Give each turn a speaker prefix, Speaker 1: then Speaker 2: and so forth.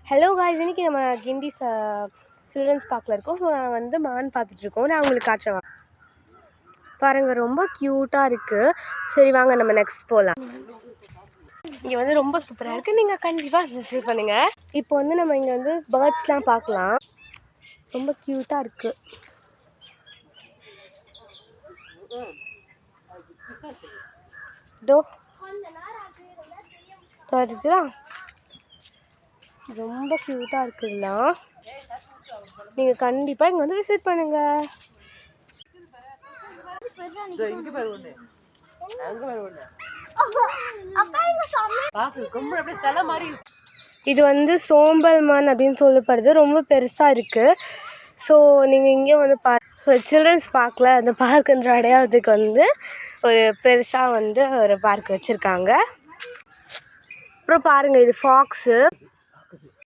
Speaker 1: Hello guys, இன்றைக்கி நம்ம கிண்டி children's பார்க்கில் இருக்கோம். ஸோ நான் வந்து மான் பார்த்துட்ருக்கோம். நான் உங்களுக்கு காட்டுறேன் பாருங்கள், ரொம்ப க்யூட்டாக இருக்குது. சரி வாங்க நம்ம நெக்ஸ்ட் போகலாம். இங்கே வந்து ரொம்ப சூப்பராக இருக்குது, நீங்கள் கண்டிப்பாக விசிட் பண்ணுங்கள். இப்போ வந்து நம்ம இங்கே வந்து பேர்ட்ஸ்லாம் பார்க்கலாம். ரொம்ப க்யூட்டாக இருக்குது. டோ தெரிஞ்சுதா, ரொம்ப க்யூட்டாக இருக்குதுல்ல. நீங்கள் கண்டிப்பாக இங்கே வந்து விசிட் பண்ணுங்கள். இது வந்து சோம்பல் மான் அப்படின்னு சொல்லப்படுது. ரொம்ப பெருசாக இருக்குது. ஸோ நீங்கள் இங்கே வந்து சில்ட்ரன்ஸ் பார்க்கில் அந்த பார்க்குன்ற அடையாளத்துக்கு வந்து ஒரு பெருசாக வந்து ஒரு பார்க் வச்சுருக்காங்க. அப்புறம் பாருங்கள், இது ஃபாக்ஸு.